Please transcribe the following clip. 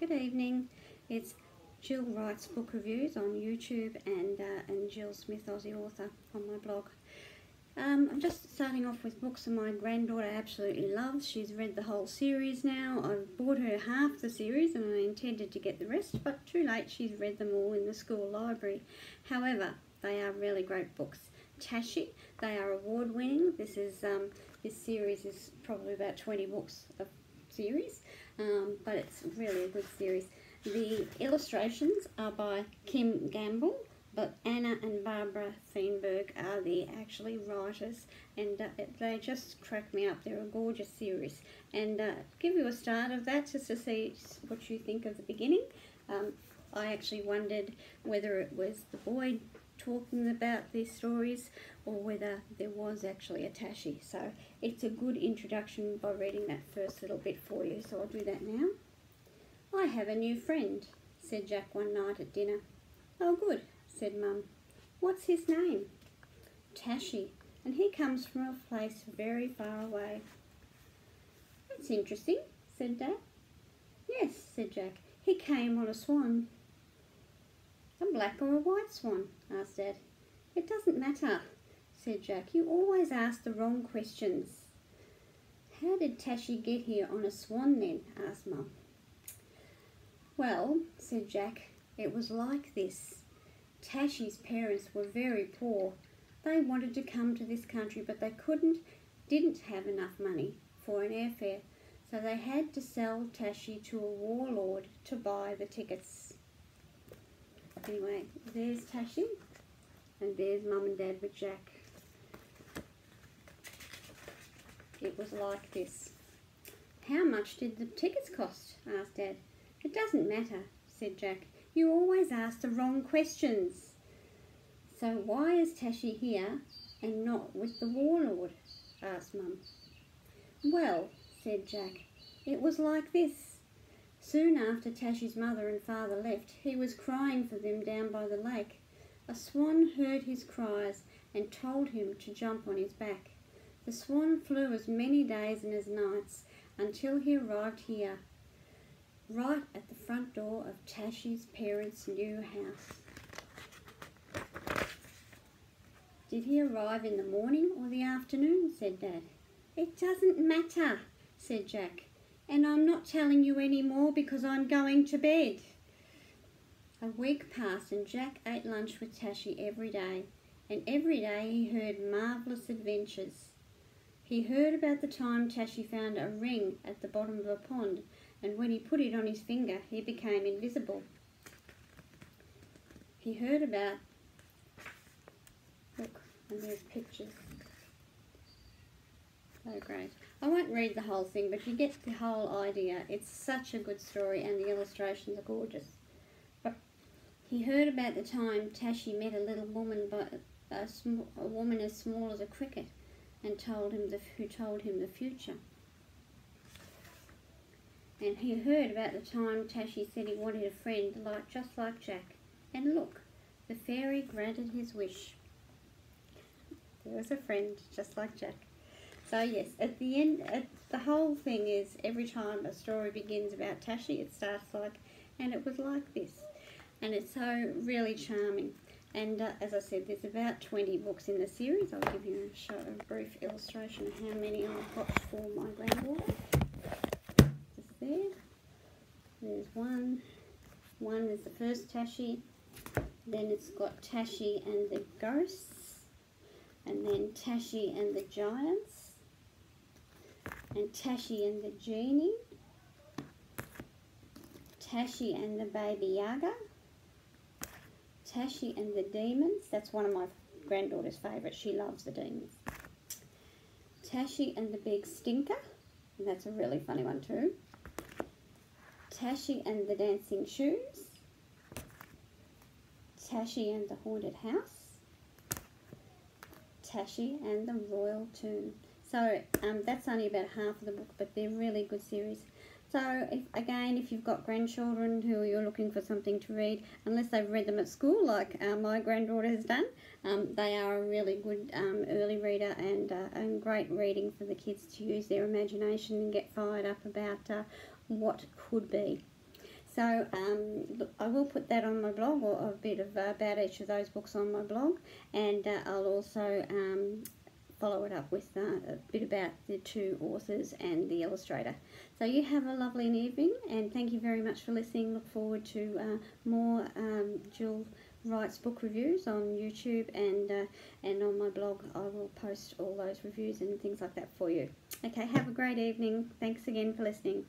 Good evening. It's Jill Writes Book Reviews on YouTube and Jill Smith, Aussie author, on my blog. I'm just starting off with books that my granddaughter absolutely loves. She's read the whole series now. I've bought her half the series and I intended to get the rest, but too late, she's read them all in the school library. However, they are really great books. Tashi, they are award-winning. This series is probably about 20 books of series, but it's really a good series. The illustrations are by Kim Gamble, but Anna and Barbara Fienberg are the actually writers, and they just crack me up. They're a gorgeous series, and give you a start of that just to see what you think of the beginning. I actually wondered whether it was the boy talking about these stories or whether there was actually a Tashi. So it's a good introduction by reading that first little bit for you, so I'll do that now. "I have a new friend," said Jack one night at dinner. "Oh good," said Mum. "What's his name?" "Tashi, and he comes from a place very far away." "That's interesting," said Dad. "Yes," said Jack, "he came on a swan." "A black or a white swan?" asked Dad. "It doesn't matter," said Jack. "You always ask the wrong questions." "How did Tashi get here on a swan then?" asked Mum. "Well," said Jack, "it was like this. Tashi's parents were very poor. They wanted to come to this country, but they didn't have enough money for an airfare, so they had to sell Tashi to a warlord to buy the tickets." Anyway, there's Tashi, and there's Mum and Dad with Jack. "It was like this." "How much did the tickets cost?" asked Dad. "It doesn't matter," said Jack. "You always ask the wrong questions." "So why is Tashi here and not with the warlord?" asked Mum. "Well," said Jack, "it was like this. Soon after Tashi's mother and father left, he was crying for them down by the lake. A swan heard his cries and told him to jump on his back. The swan flew as many days and as nights until he arrived here, right at the front door of Tashi's parents' new house." "Did he arrive in the morning or the afternoon?" said Dad. "It doesn't matter," said Jack. "And I'm not telling you any more because I'm going to bed." A week passed and Jack ate lunch with Tashi every day, and every day he heard marvellous adventures. He heard about the time Tashi found a ring at the bottom of a pond, and when he put it on his finger he became invisible. He heard about... Look, and there's pictures. Oh great. I won't read the whole thing, but you get the whole idea. It's such a good story and the illustrations are gorgeous. But he heard about the time Tashi met a little woman, a woman as small as a cricket, and who told him the future. And he heard about the time Tashi said he wanted a friend just like Jack. And look, the fairy granted his wish. There was a friend just like Jack. So yes, at the end, the whole thing is every time a story begins about Tashi, it starts like, "And it was like this." And it's so really charming. And as I said, there's about 20 books in the series. I'll give you a brief illustration of how many I've got for my granddaughter. Just there. There's one. One is the first Tashi. Then it's got Tashi and the Ghosts. And then Tashi and the Giants. And Tashi and the Genie, Tashi and the Baby Yaga, Tashi and the Demons. That's one of my granddaughter's favourites. She loves the demons. Tashi and the Big Stinker, and that's a really funny one too. Tashi and the Dancing Shoes, Tashi and the Haunted House, Tashi and the Royal Tomb. So that's only about half of the book, but they're really good series. So if you've got grandchildren who you're looking for something to read, unless they've read them at school like my granddaughter has done, they are a really good early reader and great reading for the kids to use their imagination and get fired up about what could be. So look, I will put that on my blog, or a bit of about each of those books on my blog, and I'll also follow it up with a bit about the two authors and the illustrator. So you have a lovely evening, and thank you very much for listening. Look forward to more Jill Writes book reviews on YouTube, and on my blog I will post all those reviews and things like that for you. Okay, have a great evening. Thanks again for listening.